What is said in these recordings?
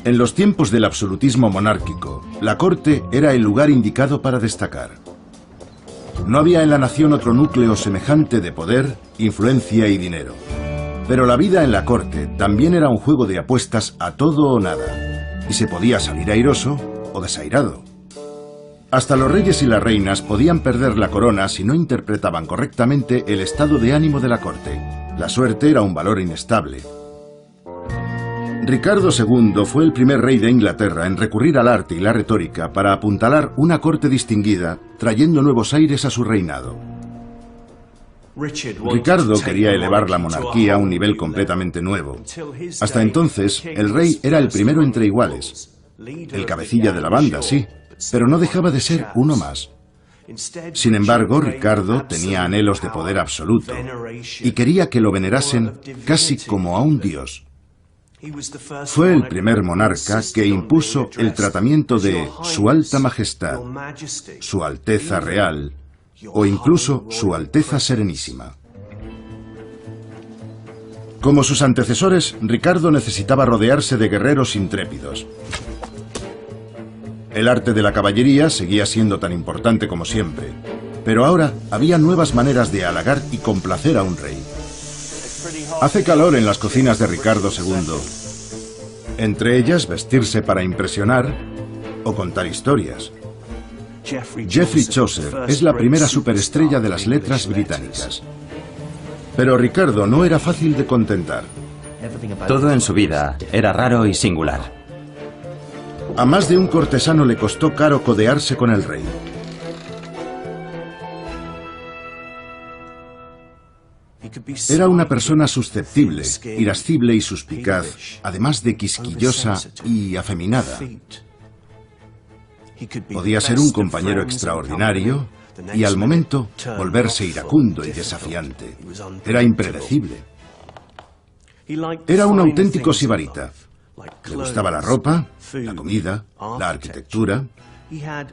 En los tiempos del absolutismo monárquico, la corte era el lugar indicado para destacar. No había en la nación otro núcleo semejante de poder, influencia y dinero. Pero la vida en la corte también era un juego de apuestas a todo o nada, y se podía salir airoso o desairado. Hasta los reyes y las reinas podían perder la corona si no interpretaban correctamente el estado de ánimo de la corte. La suerte era un valor inestable. Ricardo II fue el primer rey de Inglaterra en recurrir al arte y la retórica para apuntalar una corte distinguida, trayendo nuevos aires a su reinado. Ricardo quería elevar la monarquía a un nivel completamente nuevo. Hasta entonces, el rey era el primero entre iguales. El cabecilla de la banda, sí, pero no dejaba de ser uno más. Sin embargo, Ricardo tenía anhelos de poder absoluto y quería que lo venerasen casi como a un dios. Fue el primer monarca que impuso el tratamiento de Su Alta Majestad, Su Alteza Real o incluso Su Alteza Serenísima. Como sus antecesores, Ricardo necesitaba rodearse de guerreros intrépidos. El arte de la caballería seguía siendo tan importante como siempre, pero ahora había nuevas maneras de halagar y complacer a un rey. Hace calor en las cocinas de Ricardo II. Entre ellas, vestirse para impresionar o contar historias. Geoffrey Chaucer es la primera superestrella de las letras británicas. Pero Ricardo no era fácil de contentar. Todo en su vida era raro y singular. A más de un cortesano le costó caro codearse con el rey. Era una persona susceptible, irascible y suspicaz, además de quisquillosa y afeminada. Podía ser un compañero extraordinario y al momento volverse iracundo y desafiante. Era impredecible. Era un auténtico sibarita. Le gustaba la ropa, la comida, la arquitectura.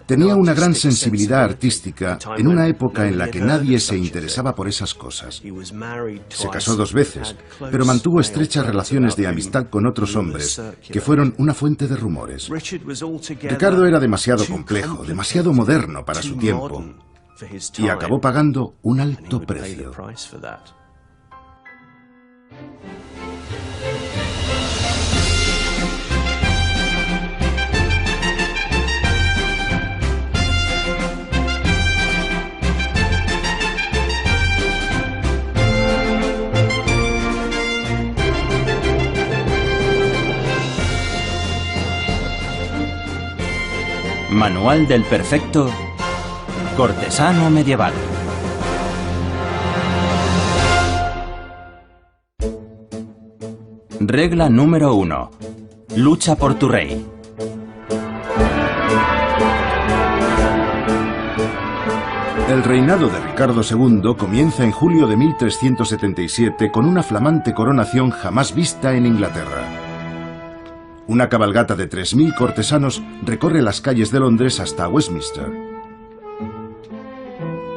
Tenía una gran sensibilidad artística en una época en la que nadie se interesaba por esas cosas. Se casó 2 veces, pero mantuvo estrechas relaciones de amistad con otros hombres, que fueron una fuente de rumores. Ricardo era demasiado complejo, demasiado moderno para su tiempo, y acabó pagando un alto precio. Manual del perfecto cortesano medieval. Regla número 1. Lucha por tu rey. El reinado de Ricardo II comienza en julio de 1377 con una flamante coronación jamás vista en Inglaterra. Una cabalgata de 3000 cortesanos recorre las calles de Londres hasta Westminster.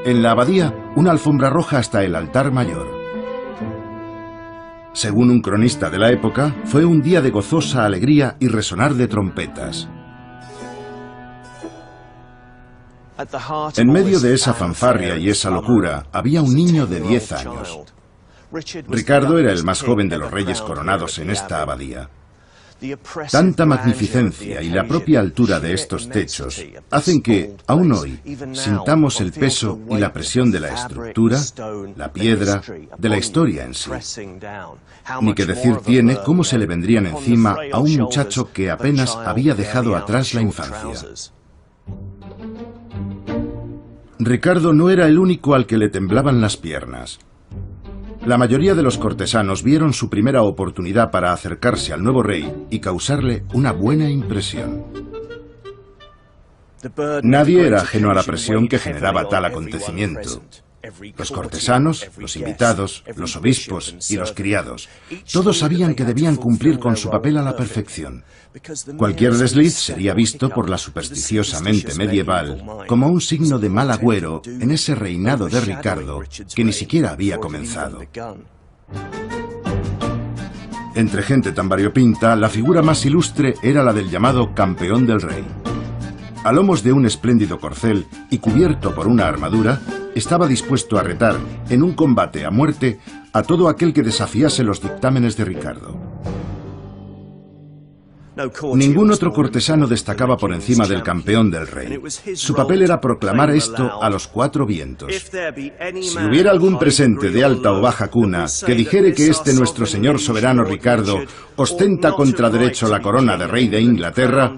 En la abadía, una alfombra roja hasta el altar mayor. Según un cronista de la época, fue un día de gozosa alegría y resonar de trompetas. En medio de esa fanfarria y esa locura, había un niño de 10 años. Ricardo era el más joven de los reyes coronados en esta abadía. Tanta magnificencia y la propia altura de estos techos hacen que, aún hoy, sintamos el peso y la presión de la estructura, la piedra, de la historia en sí. Ni que decir tiene cómo se le vendrían encima a un muchacho que apenas había dejado atrás la infancia. Ricardo no era el único al que le temblaban las piernas. La mayoría de los cortesanos vieron su primera oportunidad para acercarse al nuevo rey y causarle una buena impresión. Nadie era ajeno a la presión que generaba tal acontecimiento. Los cortesanos, los invitados, los obispos y los criados, todos sabían que debían cumplir con su papel a la perfección. Cualquier desliz sería visto por la supersticiosa mente medieval como un signo de mal agüero en ese reinado de Ricardo que ni siquiera había comenzado. Entre gente tan variopinta, la figura más ilustre era la del llamado campeón del rey. A lomos de un espléndido corcel y cubierto por una armadura, estaba dispuesto a retar, en un combate a muerte, a todo aquel que desafiase los dictámenes de Ricardo. Ningún otro cortesano destacaba por encima del campeón del rey. Su papel era proclamar esto a los cuatro vientos. Si hubiera algún presente de alta o baja cuna que dijere que este nuestro señor soberano Ricardo ostenta contra derecho la corona de rey de Inglaterra,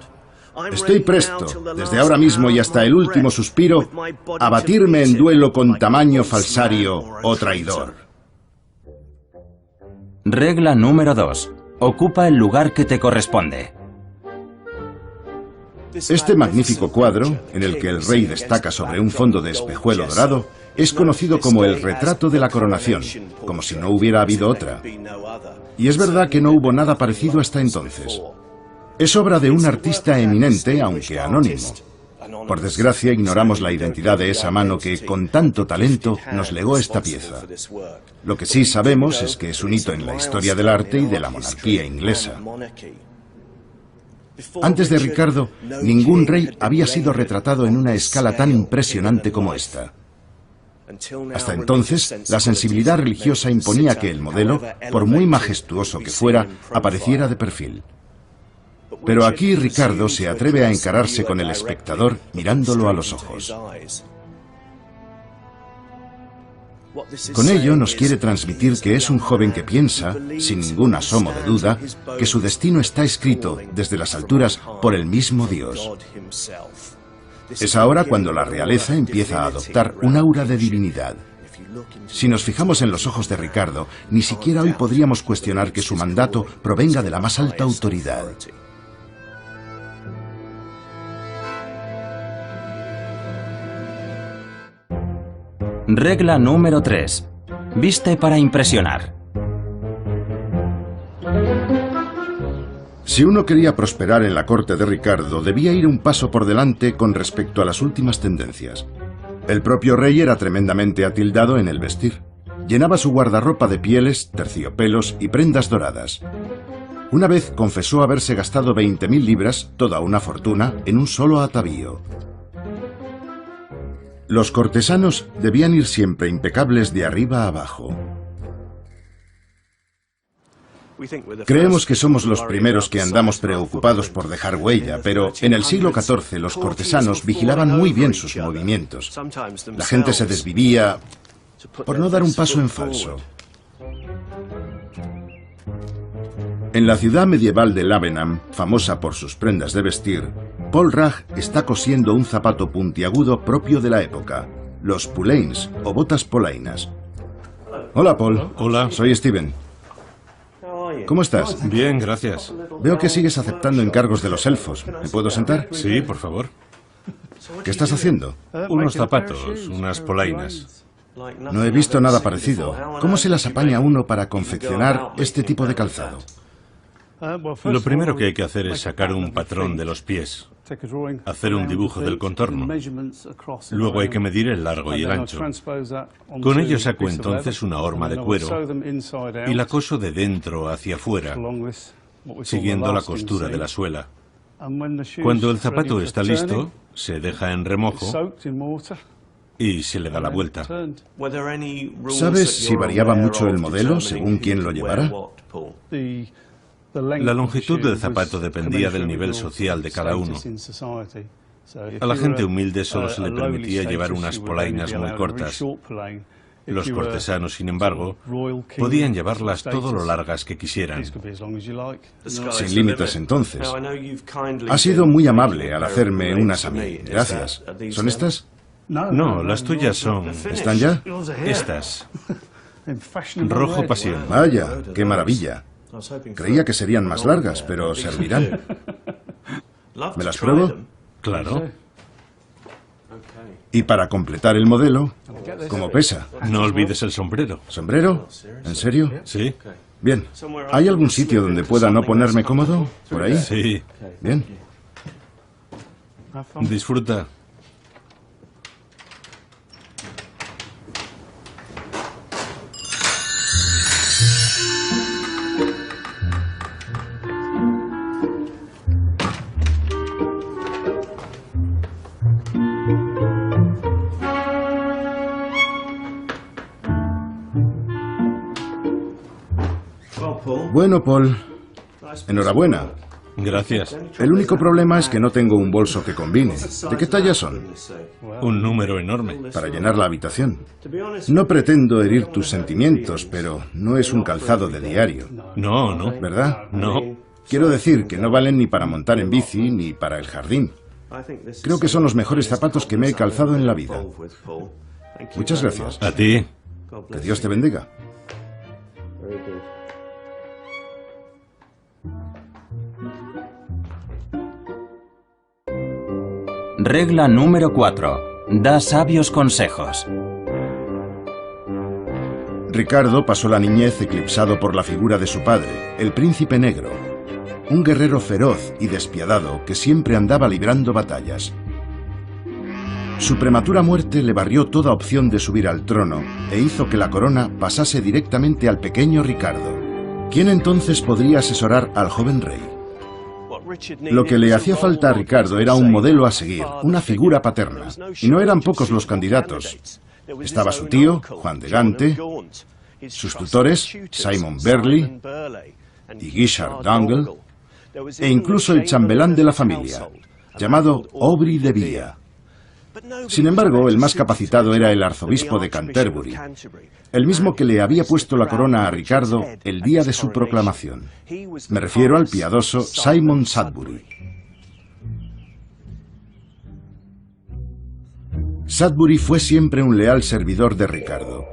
estoy presto, desde ahora mismo y hasta el último suspiro, a batirme en duelo con tamaño falsario o traidor. Regla número 2. Ocupa el lugar que te corresponde. Este magnífico cuadro, en el que el rey destaca sobre un fondo de espejuelo dorado, es conocido como el retrato de la coronación, como si no hubiera habido otra. Y es verdad que no hubo nada parecido hasta entonces. Es obra de un artista eminente, aunque anónimo. Por desgracia, ignoramos la identidad de esa mano que, con tanto talento, nos legó esta pieza. Lo que sí sabemos es que es un hito en la historia del arte y de la monarquía inglesa. Antes de Ricardo, ningún rey había sido retratado en una escala tan impresionante como esta. Hasta entonces, la sensibilidad religiosa imponía que el modelo, por muy majestuoso que fuera, apareciera de perfil. Pero aquí Ricardo se atreve a encararse con el espectador mirándolo a los ojos. Con ello nos quiere transmitir que es un joven que piensa, sin ningún asomo de duda, que su destino está escrito desde las alturas por el mismo Dios. Es ahora cuando la realeza empieza a adoptar un aura de divinidad. Si nos fijamos en los ojos de Ricardo, ni siquiera hoy podríamos cuestionar que su mandato provenga de la más alta autoridad. Regla número 3. Viste para impresionar. Si uno quería prosperar en la corte de Ricardo, debía ir un paso por delante con respecto a las últimas tendencias. El propio rey era tremendamente atildado en el vestir. Llenaba su guardarropa de pieles, terciopelos y prendas doradas. Una vez confesó haberse gastado 20.000 libras, toda una fortuna, en un solo atavío. Los cortesanos debían ir siempre impecables de arriba a abajo. Creemos que somos los primeros que andamos preocupados por dejar huella, pero en el siglo XIV los cortesanos vigilaban muy bien sus movimientos. La gente se desvivía por no dar un paso en falso. En la ciudad medieval de Lavenham, famosa por sus prendas de vestir, Paul Ragg está cosiendo un zapato puntiagudo propio de la época, los pulains o botas polainas. Hola, Paul. Hola. Soy Steven. ¿Cómo estás? Bien, gracias. Veo que sigues aceptando encargos de los elfos. ¿Me puedo sentar? Sí, por favor. ¿Qué estás haciendo? Unos zapatos, unas polainas. No he visto nada parecido. ¿Cómo se las apaña uno para confeccionar este tipo de calzado? Lo primero que hay que hacer es sacar un patrón de los pies, hacer un dibujo del contorno. Luego hay que medir el largo y el ancho. Con ello saco entonces una horma de cuero y la coso de dentro hacia afuera, siguiendo la costura de la suela. Cuando el zapato está listo, se deja en remojo y se le da la vuelta. ¿Sabes si variaba mucho el modelo según quién lo llevara? La longitud del zapato dependía del nivel social de cada uno. A la gente humilde solo se le permitía llevar unas polainas muy cortas. Los cortesanos, sin embargo, podían llevarlas todo lo largas que quisieran. Sin límites, entonces. Has sido muy amable al hacerme unas a mí. Gracias. ¿Son estas? No, las tuyas son... ¿Están ya? Estas. Rojo pasión. Vaya, qué maravilla. Creía que serían más largas, pero servirán. ¿Me las pruebo? Claro. Y para completar el modelo, ¿cómo pesa? No olvides el sombrero. ¿Sombrero? ¿En serio? Sí. Bien. ¿Hay algún sitio donde pueda no ponerme cómodo? ¿Por ahí? Sí. Bien. Disfruta. Bueno, Paul, enhorabuena. Gracias. El único problema es que no tengo un bolso que combine. ¿De qué talla son? Un número enorme. Para llenar la habitación. No pretendo herir tus sentimientos, pero no es un calzado de diario. No, no. ¿Verdad? No. Quiero decir que no valen ni para montar en bici ni para el jardín. Creo que son los mejores zapatos que me he calzado en la vida. Muchas gracias. A ti. Que Dios te bendiga. Regla número 4. Da sabios consejos. Ricardo pasó la niñez eclipsado por la figura de su padre, el príncipe negro. Un guerrero feroz y despiadado que siempre andaba librando batallas. Su prematura muerte le barrió toda opción de subir al trono e hizo que la corona pasase directamente al pequeño Ricardo. ¿Quién entonces podría asesorar al joven rey? Lo que le hacía falta a Ricardo era un modelo a seguir, una figura paterna. Y no eran pocos los candidatos. Estaba su tío, Juan de Gante, sus tutores, Simon Burley y Guichard d'Angle, e incluso el chambelán de la familia, llamado Aubry de Villa. Sin embargo, el más capacitado era el arzobispo de Canterbury, el mismo que le había puesto la corona a Ricardo el día de su proclamación. Me refiero al piadoso Simon Sudbury. Sudbury fue siempre un leal servidor de Ricardo.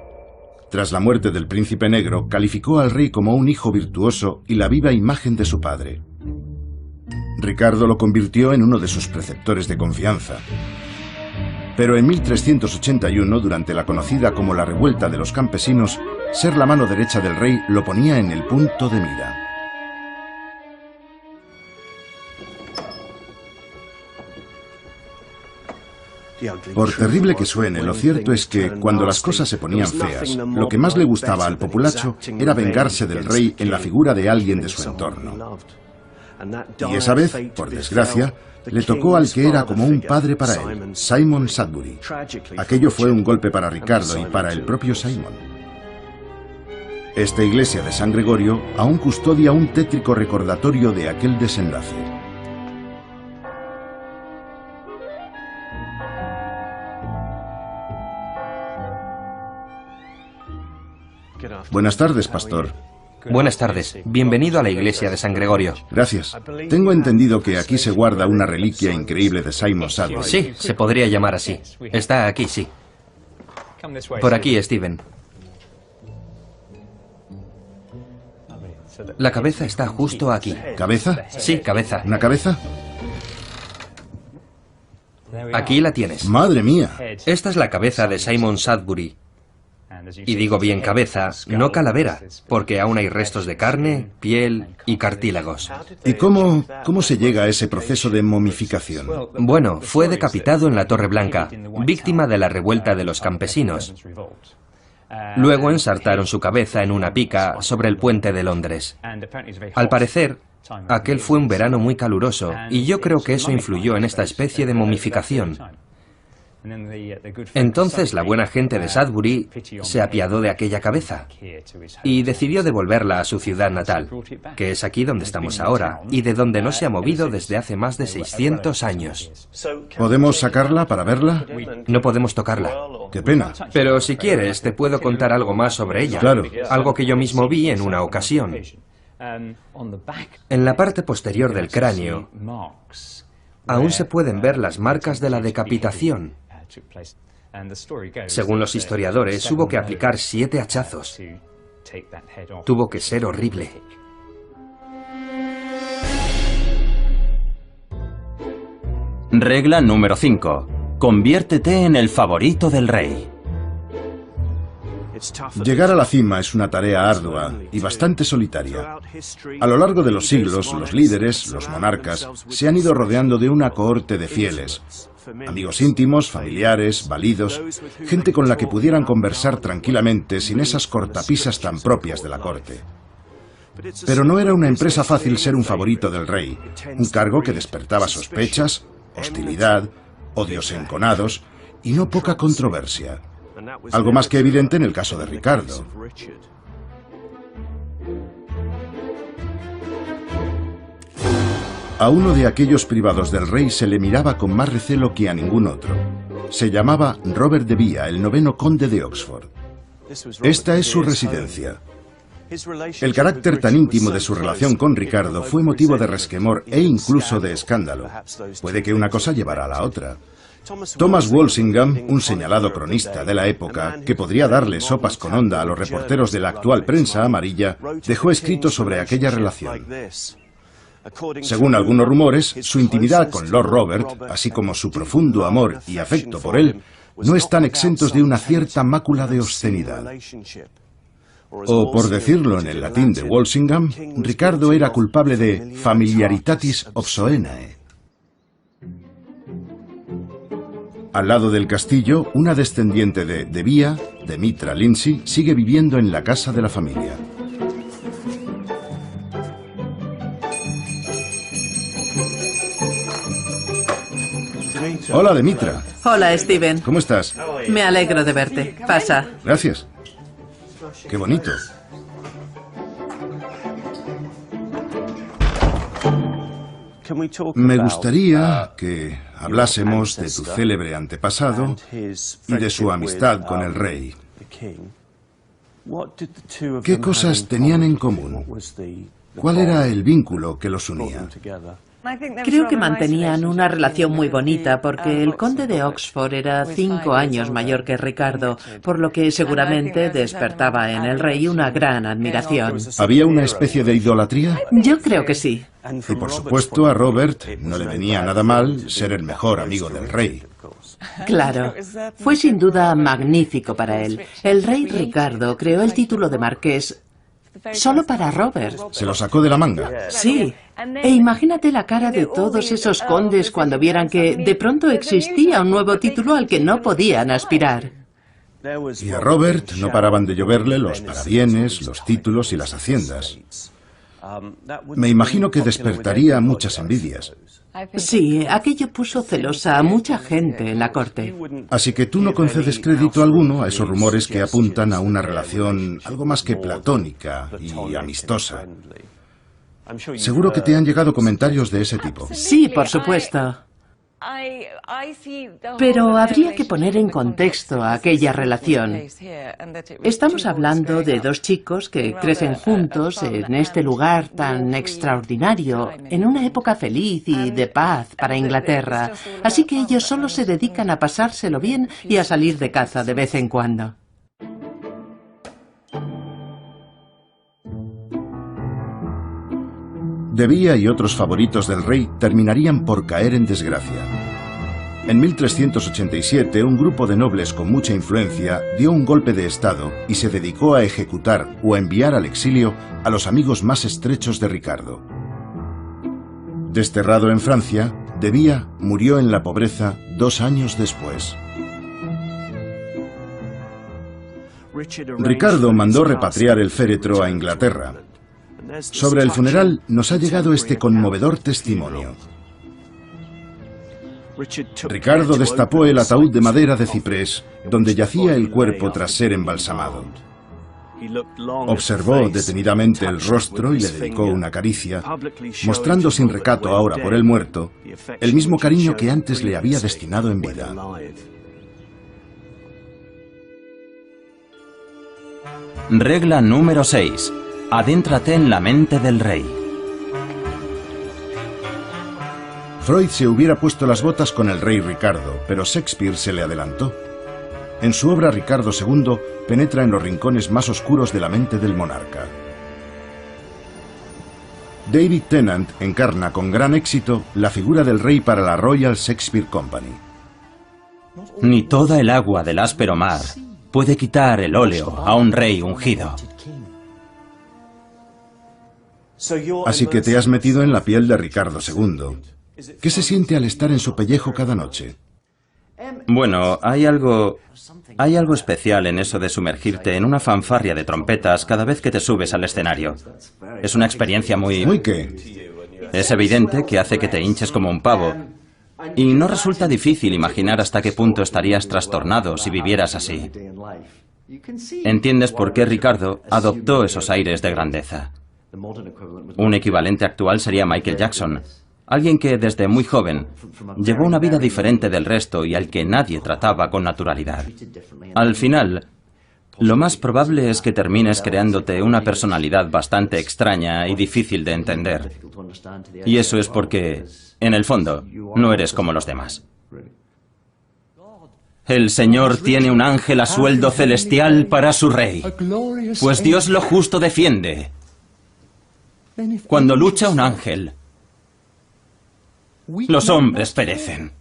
Tras la muerte del príncipe negro, calificó al rey como un hijo virtuoso y la viva imagen de su padre. Ricardo lo convirtió en uno de sus preceptores de confianza. Pero en 1381, durante la conocida como la Revuelta de los Campesinos, ser la mano derecha del rey lo ponía en el punto de mira. Por terrible que suene, lo cierto es que, cuando las cosas se ponían feas, lo que más le gustaba al populacho era vengarse del rey en la figura de alguien de su entorno. Y esa vez, por desgracia, le tocó al que era como un padre para él, Simon Sudbury. Aquello fue un golpe para Ricardo y para el propio Simon. Esta iglesia de San Gregorio aún custodia un tétrico recordatorio de aquel desenlace. Buenas tardes, pastor. Buenas tardes. Bienvenido a la iglesia de San Gregorio. Gracias. Tengo entendido que aquí se guarda una reliquia increíble de Simon Sudbury. Sí, se podría llamar así. Está aquí, sí. Por aquí, Steven. La cabeza está justo aquí. ¿Cabeza? Sí, cabeza. ¿Una cabeza? Aquí la tienes. ¡Madre mía! Esta es la cabeza de Simon Sudbury. Y digo bien cabeza, no calavera, porque aún hay restos de carne, piel y cartílagos. ¿Y cómo se llega a ese proceso de momificación? Bueno, fue decapitado en la Torre Blanca, víctima de la revuelta de los campesinos. Luego ensartaron su cabeza en una pica sobre el puente de Londres. Al parecer, aquel fue un verano muy caluroso, y yo creo que eso influyó en esta especie de momificación. Entonces la buena gente de Sudbury se apiadó de aquella cabeza y decidió devolverla a su ciudad natal, que es aquí donde estamos ahora, y de donde no se ha movido desde hace más de 600 años. ¿Podemos sacarla para verla? No podemos tocarla. ¡Qué pena! Pero si quieres, te puedo contar algo más sobre ella. Claro. Algo que yo mismo vi en una ocasión. En la parte posterior del cráneo, aún se pueden ver las marcas de la decapitación. Según los historiadores, hubo que aplicar 7 hachazos. Tuvo que ser horrible. Regla número 5. Conviértete en el favorito del rey. Llegar a la cima es una tarea ardua y bastante solitaria. A lo largo de los siglos, los líderes, los monarcas, se han ido rodeando de una cohorte de fieles. Amigos íntimos, familiares, validos, gente con la que pudieran conversar tranquilamente sin esas cortapisas tan propias de la corte. Pero no era una empresa fácil ser un favorito del rey, un cargo que despertaba sospechas, hostilidad, odios enconados y no poca controversia. Algo más que evidente en el caso de Ricardo. A uno de aquellos privados del rey se le miraba con más recelo que a ningún otro. Se llamaba Robert de Vía, el 9º conde de Oxford. Esta es su residencia. El carácter tan íntimo de su relación con Ricardo fue motivo de resquemor e incluso de escándalo. Puede que una cosa llevara a la otra. Thomas Walsingham, un señalado cronista de la época, que podría darle sopas con onda a los reporteros de la actual prensa amarilla, dejó escrito sobre aquella relación. Según algunos rumores, su intimidad con Lord Robert, así como su profundo amor y afecto por él, no están exentos de una cierta mácula de obscenidad. O, por decirlo en el latín de Walsingham, Ricardo era culpable de familiaritatis obsoenae. Al lado del castillo, una descendiente de Vía, Demitra Lindsay, sigue viviendo en la casa de la familia. Hola, Demitra. Hola, Steven. ¿Cómo estás? Me alegro de verte. Pasa. Gracias. Qué bonito. Me gustaría que hablásemos de tu célebre antepasado y de su amistad con el rey. ¿Qué cosas tenían en común? ¿Cuál era el vínculo que los unía? Creo que mantenían una relación muy bonita porque el conde de Oxford era 5 años mayor que Ricardo, por lo que seguramente despertaba en el rey una gran admiración. ¿Había una especie de idolatría? Yo creo que sí. Y por supuesto a Robert no le venía nada mal ser el mejor amigo del rey. Claro, fue sin duda magnífico para él. El rey Ricardo creó el título de marqués solo para Robert. ¿Se lo sacó de la manga? Sí. E imagínate la cara de todos esos condes cuando vieran que de pronto existía un nuevo título al que no podían aspirar. Y a Robert no paraban de lloverle los parabienes, los títulos y las haciendas. Me imagino que despertaría muchas envidias. Sí, aquello puso celosa a mucha gente en la corte. Así que tú no concedes crédito alguno a esos rumores que apuntan a una relación algo más que platónica y amistosa. Seguro que te han llegado comentarios de ese tipo. Sí, por supuesto. Pero habría que poner en contexto aquella relación. Estamos hablando de 2 chicos que crecen juntos en este lugar tan extraordinario, en una época feliz y de paz para Inglaterra. Así que ellos solo se dedican a pasárselo bien y a salir de caza de vez en cuando. De Vía y otros favoritos del rey terminarían por caer en desgracia. En 1387, un grupo de nobles con mucha influencia dio un golpe de estado y se dedicó a ejecutar o a enviar al exilio a los amigos más estrechos de Ricardo. Desterrado en Francia, De Vía murió en la pobreza 2 años después. Ricardo mandó repatriar el féretro a Inglaterra. Sobre el funeral nos ha llegado este conmovedor testimonio. Ricardo destapó el ataúd de madera de ciprés, donde yacía el cuerpo tras ser embalsamado. Observó detenidamente el rostro y le dedicó una caricia, mostrando sin recato ahora por el muerto el mismo cariño que antes le había destinado en vida. Regla número 6. Adéntrate en la mente del rey. Freud se hubiera puesto las botas con el rey Ricardo, pero Shakespeare se le adelantó. En su obra Ricardo II penetra en los rincones más oscuros de la mente del monarca. David Tennant encarna con gran éxito la figura del rey para la Royal Shakespeare Company. Ni toda el agua del áspero mar puede quitar el óleo a un rey ungido. Así que te has metido en la piel de Ricardo II. ¿Qué se siente al estar en su pellejo cada noche? Bueno, hay algo especial en eso de sumergirte en una fanfarria de trompetas cada vez que te subes al escenario. Es una experiencia muy... ¿Muy qué? Es evidente que hace que te hinches como un pavo. Y no resulta difícil imaginar hasta qué punto estarías trastornado si vivieras así. Entiendes por qué Ricardo adoptó esos aires de grandeza. Un equivalente actual sería Michael Jackson. Alguien que desde muy joven llevó una vida diferente del resto y al que nadie trataba con naturalidad. Al final, lo más probable es que termines creándote una personalidad bastante extraña y difícil de entender. Y eso es porque, en el fondo, no eres como los demás. El Señor tiene un ángel a sueldo celestial para su rey, pues Dios lo justo defiende. Cuando lucha un ángel, los hombres perecen.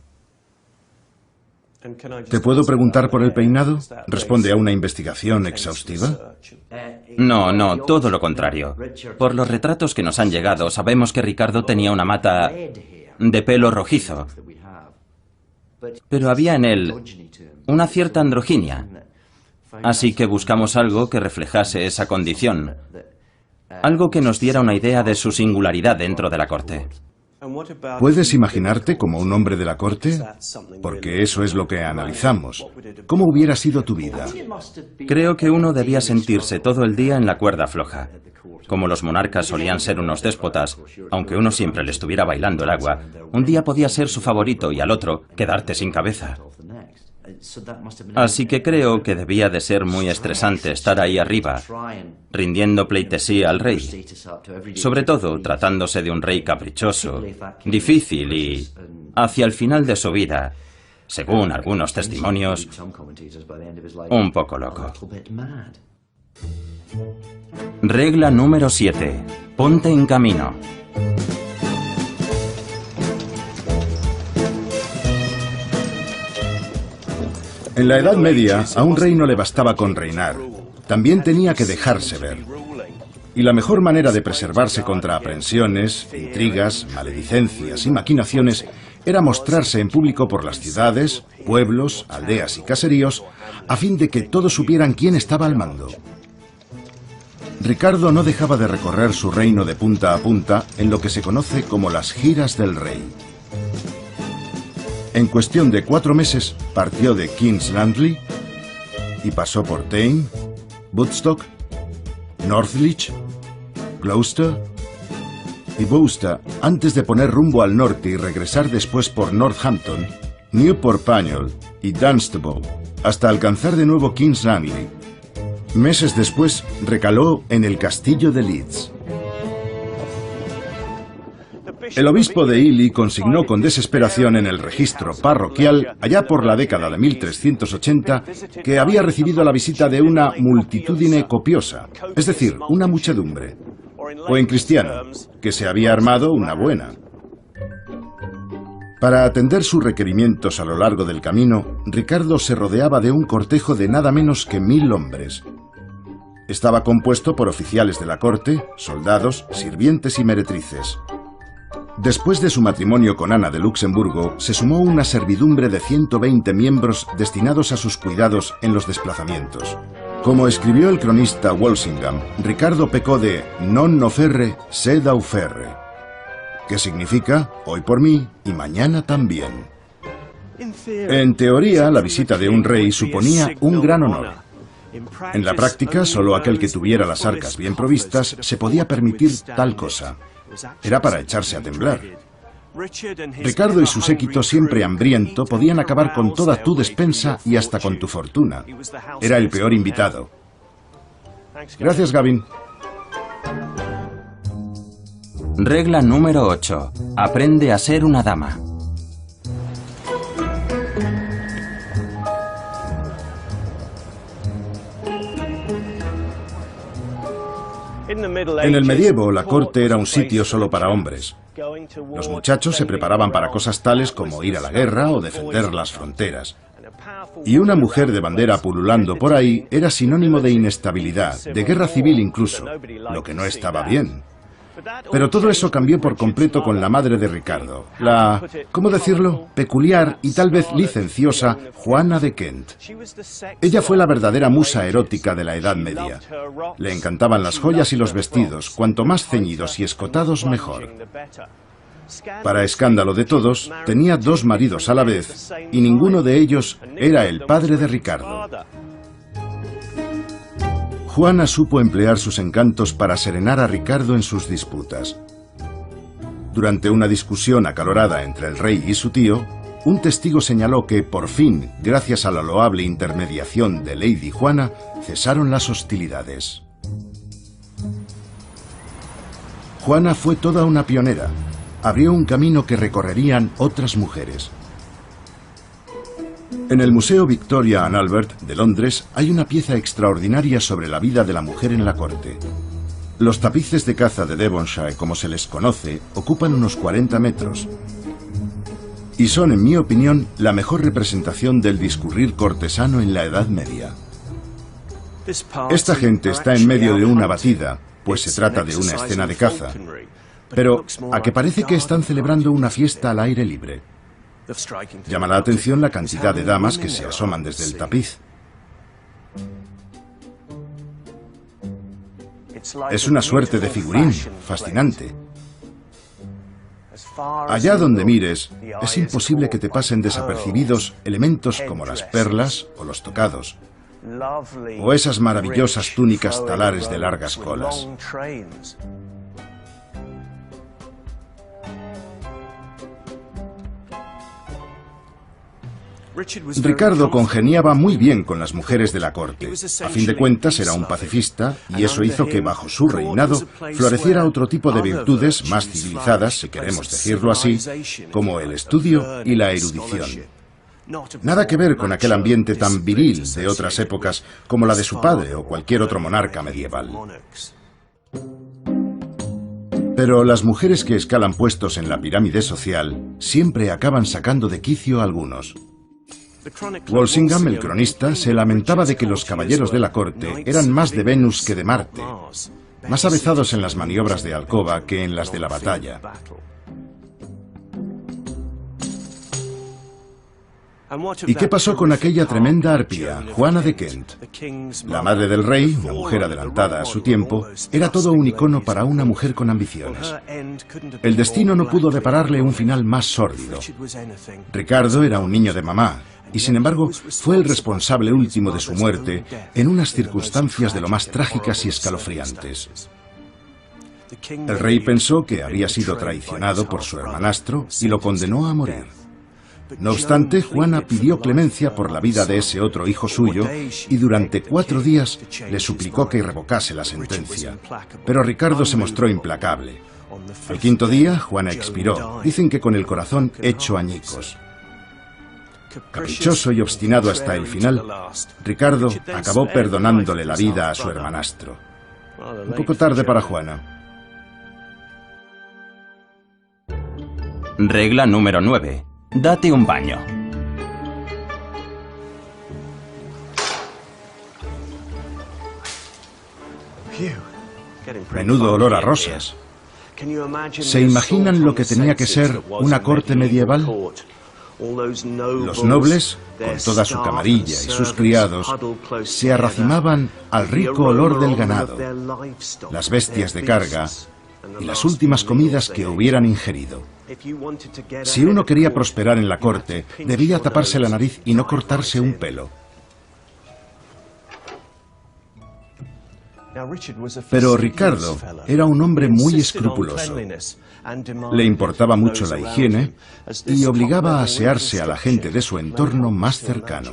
¿Te puedo preguntar por el peinado? ¿Responde a una investigación exhaustiva? No, todo lo contrario. Por los retratos que nos han llegado, sabemos que Ricardo tenía una mata de pelo rojizo. Pero había en él una cierta androginia. Así que buscamos algo que reflejase esa condición. Algo que nos diera una idea de su singularidad dentro de la corte. ¿Puedes imaginarte como un hombre de la corte? Porque eso es lo que analizamos. ¿Cómo hubiera sido tu vida? Creo que uno debía sentirse todo el día en la cuerda floja. Como los monarcas solían ser unos déspotas, aunque uno siempre le estuviera bailando el agua, un día podía ser su favorito y al otro quedarte sin cabeza. Así que creo que debía de ser muy estresante estar ahí arriba, rindiendo pleitesía al rey. Sobre todo tratándose de un rey caprichoso, difícil y, hacia el final de su vida, según algunos testimonios, un poco loco. Regla número 7. Ponte en camino. En la Edad Media, a un rey no le bastaba con reinar. También tenía que dejarse ver. Y la mejor manera de preservarse contra aprensiones, intrigas, maledicencias y maquinaciones era mostrarse en público por las ciudades, pueblos, aldeas y caseríos, a fin de que todos supieran quién estaba al mando. Ricardo no dejaba de recorrer su reino de punta a punta en lo que se conoce como las giras del rey. En cuestión de 4 meses partió de King's Landing y pasó por Thame, Woodstock, Northlich, Gloucester y Worcester antes de poner rumbo al norte y regresar después por Northampton, Newport Pagnell y Dunstable hasta alcanzar de nuevo King's Landing. Meses después recaló en el castillo de Leeds. El obispo de Ely consignó con desesperación en el registro parroquial, allá por la década de 1380, que había recibido la visita de una multitudine copiosa, es decir, una muchedumbre, o en cristiano, que se había armado una buena. Para atender sus requerimientos a lo largo del camino, Ricardo se rodeaba de un cortejo de nada menos que 1000 hombres. Estaba compuesto por oficiales de la corte, soldados, sirvientes y meretrices. Después de su matrimonio con Ana de Luxemburgo, se sumó una servidumbre de 120 miembros destinados a sus cuidados en los desplazamientos. Como escribió el cronista Walsingham, Ricardo pecó de non offerre sed aufferre, que significa hoy por mí y mañana también. En teoría, la visita de un rey suponía un gran honor. En la práctica, solo aquel que tuviera las arcas bien provistas se podía permitir tal cosa. Era para echarse a temblar. Ricardo y su séquito, siempre hambriento, podían acabar con toda tu despensa y hasta con tu fortuna. Era el peor invitado. Gracias, Gavin. Regla número 8. Aprende a ser una dama. En el medievo, la corte era un sitio solo para hombres. Los muchachos se preparaban para cosas tales como ir a la guerra o defender las fronteras. Y una mujer de bandera pululando por ahí era sinónimo de inestabilidad, de guerra civil incluso, lo que no estaba bien. Pero todo eso cambió por completo con la madre de Ricardo, la, ¿cómo decirlo?, peculiar y tal vez licenciosa Juana de Kent. Ella fue la verdadera musa erótica de la Edad Media. Le encantaban las joyas y los vestidos, cuanto más ceñidos y escotados mejor. Para escándalo de todos, tenía 2 maridos a la vez y ninguno de ellos era el padre de Ricardo. Juana supo emplear sus encantos para serenar a Ricardo en sus disputas. Durante una discusión acalorada entre el rey y su tío, un testigo señaló que, por fin, gracias a la loable intermediación de Lady Juana, cesaron las hostilidades. Juana fue toda una pionera. Abrió un camino que recorrerían otras mujeres. En el Museo Victoria and Albert de Londres hay una pieza extraordinaria sobre la vida de la mujer en la corte. Los tapices de caza de Devonshire, como se les conoce, ocupan unos 40 metros. Y son, en mi opinión, la mejor representación del discurrir cortesano en la Edad Media. Esta gente está en medio de una batida, pues se trata de una escena de caza. Pero a que parece que están celebrando una fiesta al aire libre. Llama la atención la cantidad de damas que se asoman desde el tapiz. Es una suerte de figurín, fascinante. Allá donde mires, es imposible que te pasen desapercibidos elementos como las perlas o los tocados, o esas maravillosas túnicas talares de largas colas. Ricardo congeniaba muy bien con las mujeres de la corte. A fin de cuentas era un pacifista y eso hizo que bajo su reinado floreciera otro tipo de virtudes más civilizadas, si queremos decirlo así, como el estudio y la erudición. Nada que ver con aquel ambiente tan viril de otras épocas como la de su padre o cualquier otro monarca medieval. Pero las mujeres que escalan puestos en la pirámide social siempre acaban sacando de quicio a algunos. Walsingham, el cronista, se lamentaba de que los caballeros de la corte eran más de Venus que de Marte, más avezados en las maniobras de alcoba que en las de la batalla. ¿Y qué pasó con aquella tremenda arpía, Juana de Kent? La madre del rey, una mujer adelantada a su tiempo, era todo un icono para una mujer con ambiciones. El destino no pudo depararle un final más sórdido. Ricardo era un niño de mamá, y sin embargo fue el responsable último de su muerte en unas circunstancias de lo más trágicas y escalofriantes. El rey pensó que había sido traicionado por su hermanastro y lo condenó a morir. No obstante, Juana pidió clemencia por la vida de ese otro hijo suyo y durante 4 días le suplicó que revocase la sentencia. Pero Ricardo se mostró implacable. Al 5.º día, Juana expiró, dicen que con el corazón hecho añicos. Caprichoso y obstinado hasta el final, Ricardo acabó perdonándole la vida a su hermanastro. Un poco tarde para Juana. Regla número 9. Date un baño. Menudo olor a rosas. ¿Se imaginan lo que tenía que ser una corte medieval? Los nobles, con toda su camarilla y sus criados, se arracimaban al rico olor del ganado, las bestias de carga y las últimas comidas que hubieran ingerido. Si uno quería prosperar en la corte, debía taparse la nariz y no cortarse un pelo. Pero Ricardo era un hombre muy escrupuloso. Le importaba mucho la higiene y obligaba a asearse a la gente de su entorno más cercano.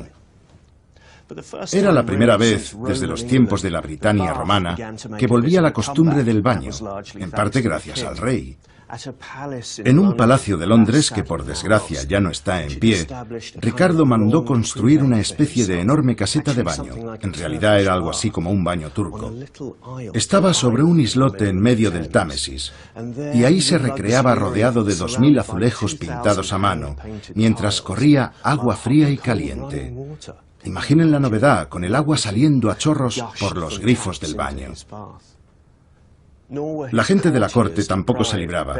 Era la primera vez desde los tiempos de la Britania romana que volvía la costumbre del baño, en parte gracias al rey. En un palacio de Londres, que por desgracia ya no está en pie, Ricardo mandó construir una especie de enorme caseta de baño. En realidad era algo así como un baño turco. Estaba sobre un islote en medio del Támesis, y ahí se recreaba rodeado de 2000 azulejos pintados a mano, mientras corría agua fría y caliente. Imaginen la novedad, con el agua saliendo a chorros por los grifos del baño. La gente de la corte tampoco se libraba.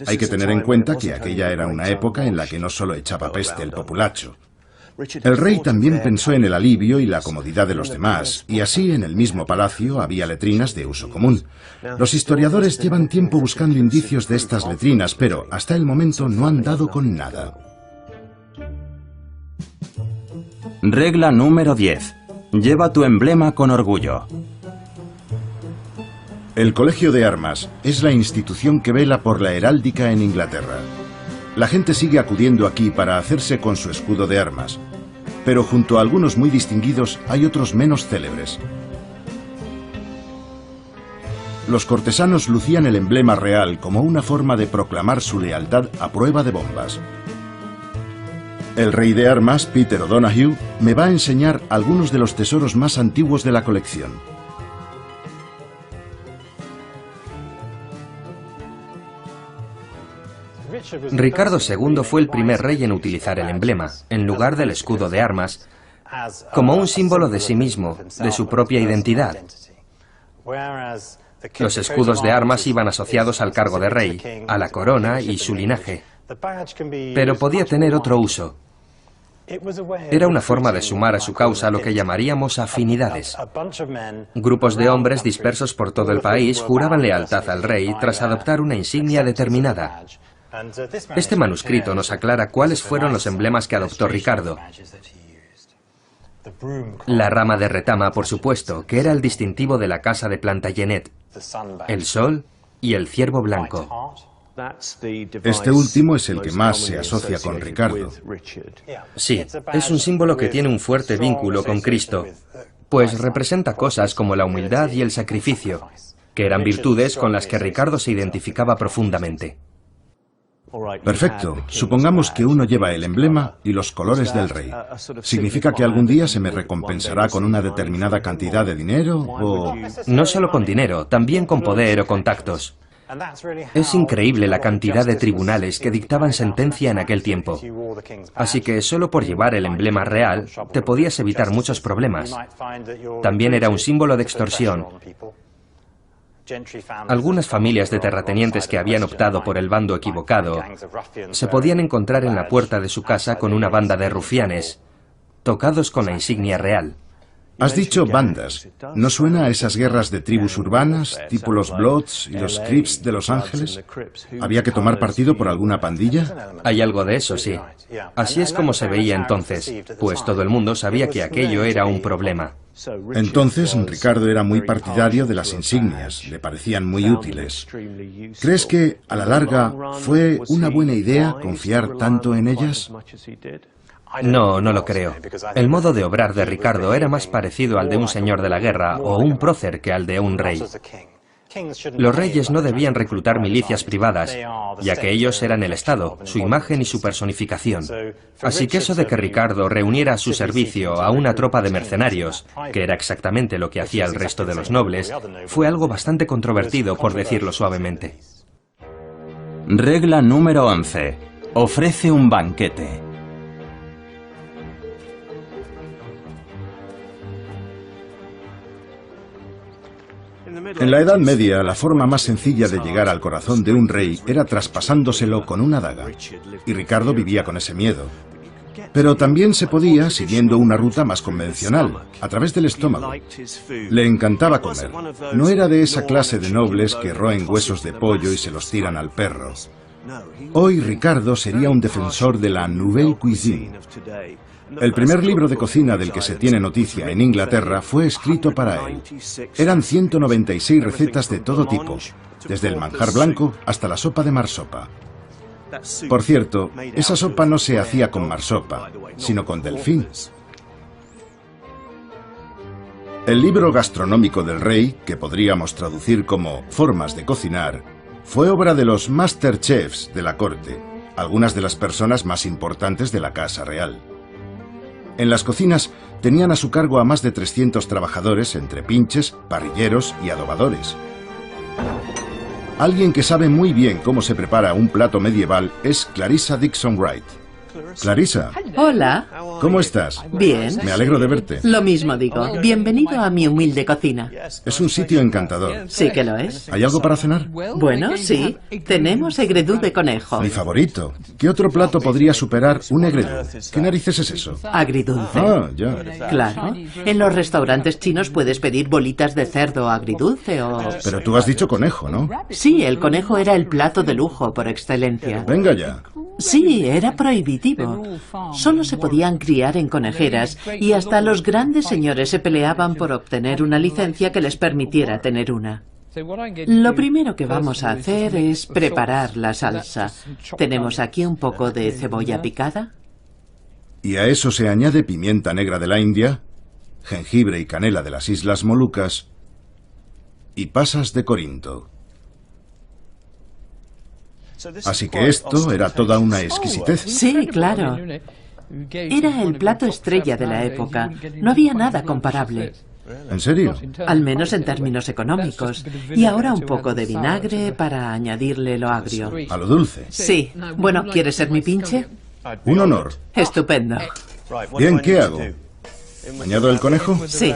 Hay que tener en cuenta que aquella era una época en la que no solo echaba peste el populacho. El rey también pensó en el alivio y la comodidad de los demás, y así en el mismo palacio había letrinas de uso común. Los historiadores llevan tiempo buscando indicios de estas letrinas, pero hasta el momento no han dado con nada. Regla número 10. Lleva tu emblema con orgullo. El Colegio de Armas es la institución que vela por la heráldica en Inglaterra. La gente sigue acudiendo aquí para hacerse con su escudo de armas, pero junto a algunos muy distinguidos hay otros menos célebres. Los cortesanos lucían el emblema real como una forma de proclamar su lealtad a prueba de bombas. El rey de armas, Peter O'Donoghue, me va a enseñar algunos de los tesoros más antiguos de la colección. Ricardo II fue el primer rey en utilizar el emblema, en lugar del escudo de armas, como un símbolo de sí mismo, de su propia identidad. Los escudos de armas iban asociados al cargo de rey, a la corona y su linaje. Pero podía tener otro uso. Era una forma de sumar a su causa lo que llamaríamos afinidades. Grupos de hombres dispersos por todo el país juraban lealtad al rey tras adoptar una insignia determinada. Este manuscrito nos aclara cuáles fueron los emblemas que adoptó Ricardo. La rama de retama, por supuesto, que era el distintivo de la casa de Plantagenet, el sol y el ciervo blanco. Este último es el que más se asocia con Ricardo. Sí, es un símbolo que tiene un fuerte vínculo con Cristo, pues representa cosas como la humildad y el sacrificio, que eran virtudes con las que Ricardo se identificaba profundamente. Perfecto. Supongamos que uno lleva el emblema y los colores del rey. ¿Significa que algún día se me recompensará con una determinada cantidad de dinero o...? No solo con dinero, también con poder o contactos. Es increíble la cantidad de tribunales que dictaban sentencia en aquel tiempo. Así que solo por llevar el emblema real te podías evitar muchos problemas. También era un símbolo de extorsión. Algunas familias de terratenientes que habían optado por el bando equivocado se podían encontrar en la puerta de su casa con una banda de rufianes, tocados con la insignia real. Has dicho bandas. ¿No suena a esas guerras de tribus urbanas, tipo los Bloods y los Crips de Los Ángeles? ¿Había que tomar partido por alguna pandilla? Hay algo de eso, sí. Así es como se veía entonces, pues todo el mundo sabía que aquello era un problema. Entonces, Ricardo era muy partidario de las insignias, le parecían muy útiles. ¿Crees que, a la larga, fue una buena idea confiar tanto en ellas? No, no lo creo. El modo de obrar de Ricardo era más parecido al de un señor de la guerra o un prócer que al de un rey. Los reyes no debían reclutar milicias privadas, ya que ellos eran el Estado, su imagen y su personificación. Así que eso de que Ricardo reuniera a su servicio a una tropa de mercenarios, que era exactamente lo que hacía el resto de los nobles, fue algo bastante controvertido, por decirlo suavemente. Regla número 11. Ofrece un banquete. En la Edad Media, la forma más sencilla de llegar al corazón de un rey era traspasándoselo con una daga. Y Ricardo vivía con ese miedo. Pero también se podía siguiendo una ruta más convencional, a través del estómago. Le encantaba comer. No era de esa clase de nobles que roen huesos de pollo y se los tiran al perro. Hoy Ricardo sería un defensor de la Nouvelle Cuisine. El primer libro de cocina del que se tiene noticia en Inglaterra fue escrito para él. Eran 196 recetas de todo tipo, desde el manjar blanco hasta la sopa de marsopa. Por cierto, esa sopa no se hacía con marsopa, sino con delfín. El libro gastronómico del rey, que podríamos traducir como Formas de cocinar, fue obra de los masterchefs de la corte, algunas de las personas más importantes de la casa real. En las cocinas tenían a su cargo a más de 300 trabajadores entre pinches, parrilleros y adobadores. Alguien que sabe muy bien cómo se prepara un plato medieval es Clarissa Dixon Wright. Clarissa. Hola. ¿Cómo estás? Bien. Me alegro de verte. Lo mismo digo. Bienvenido a mi humilde cocina. Es un sitio encantador. Sí que lo es. ¿Hay algo para cenar? Bueno, sí. Tenemos egredú de conejo. Mi favorito. ¿Qué otro plato podría superar un egredú? ¿Qué narices es eso? Agridulce. Ah, ya. Claro. En los restaurantes chinos puedes pedir bolitas de cerdo agridulce o... Pero tú has dicho conejo, ¿no? Sí, el conejo era el plato de lujo por excelencia. Venga ya. Sí, era prohibitivo. Solo se podían criar en conejeras y hasta los grandes señores se peleaban por obtener una licencia que les permitiera tener una. Lo primero que vamos a hacer es preparar la salsa. Tenemos aquí un poco de cebolla picada. Y a eso se añade pimienta negra de la India, jengibre y canela de las Islas Molucas y pasas de Corinto. Así que esto era toda una exquisitez. Sí, claro. Era el plato estrella de la época. No había nada comparable. ¿En serio? Al menos en términos económicos. Y ahora un poco de vinagre para añadirle lo agrio. A lo dulce. Sí. Bueno, ¿quieres ser mi pinche? Un honor. Estupendo. Bien, ¿qué hago? ¿Añado el conejo? Sí.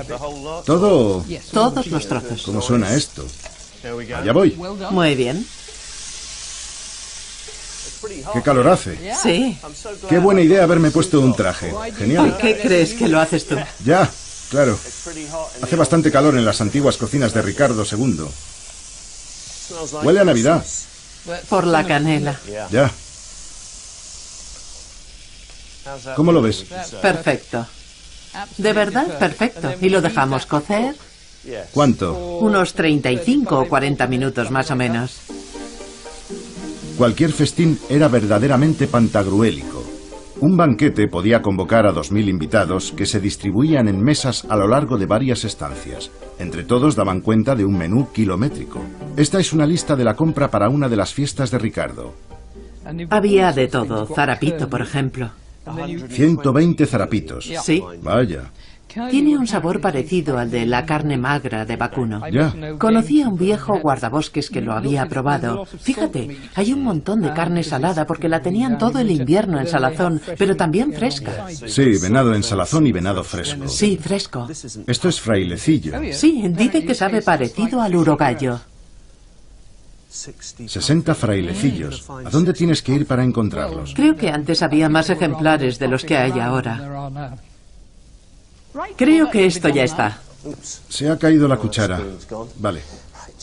¿Todo? Todos los trozos. ¿Cómo suena esto? Allá voy. Muy bien. ¿Qué calor hace? Sí. Qué buena idea haberme puesto un traje. ¿Por Genial. qué crees que lo haces tú? Ya, claro. Hace bastante calor en las antiguas cocinas de Ricardo II. Huele a Navidad. Por la canela. Ya. ¿Cómo lo ves? Perfecto. De verdad, perfecto. ¿Y lo dejamos cocer? ¿Cuánto? Unos 35 o 40 minutos más o menos. Cualquier festín era verdaderamente pantagruélico. Un banquete podía convocar a 2000 invitados que se distribuían en mesas a lo largo de varias estancias. Entre todos daban cuenta de un menú kilométrico. Esta es una lista de la compra para una de las fiestas de Ricardo. Había de todo. Zarapito, por ejemplo. 120 zarapitos. Sí. Vaya. Tiene un sabor parecido al de la carne magra de vacuno. Ya. Conocí a un viejo guardabosques que lo había probado. Fíjate, hay un montón de carne salada porque la tenían todo el invierno en salazón, pero también fresca. Sí, venado en salazón y venado fresco. Sí, fresco. Esto es frailecillo. Sí, dice que sabe parecido al urogallo. 60 frailecillos. ¿A dónde tienes que ir para encontrarlos? Creo que antes había más ejemplares de los que hay ahora. Creo que esto ya está. Se ha caído la cuchara. Vale.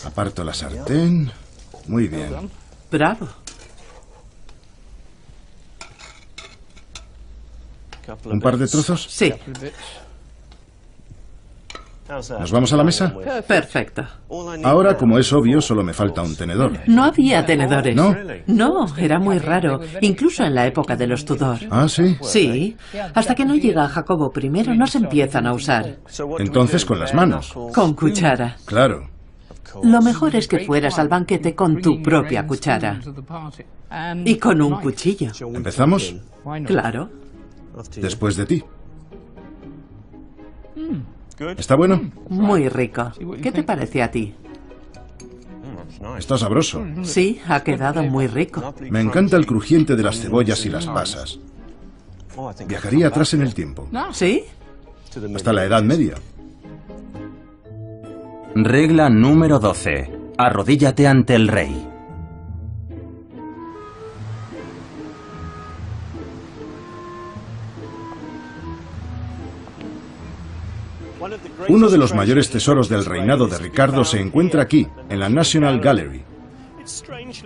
Aparto la sartén. Muy bien. Bravo. ¿Un par de trozos? Sí, ¿Nos vamos a la mesa? perfecto. Ahora, como es obvio, solo me falta un tenedor. No había tenedores. ¿No? No, era muy raro, incluso en la época de los Tudor. Ah, sí. Sí, hasta que no llega Jacobo I no se empiezan a usar. Entonces con las manos. Con cuchara. Claro. Lo mejor es que fueras al banquete con tu propia cuchara. Y con un cuchillo. ¿Empezamos? Claro. Después de ti. ¿Está bueno? Muy rico. ¿Qué te parece a ti? Está sabroso. Sí, ha quedado muy rico. Me encanta el crujiente de las cebollas y las pasas. Viajaría atrás en el tiempo. ¿Sí? Hasta la Edad Media. Regla número 12. Arrodíllate ante el rey. Uno de los mayores tesoros del reinado de Ricardo se encuentra aquí, en la National Gallery.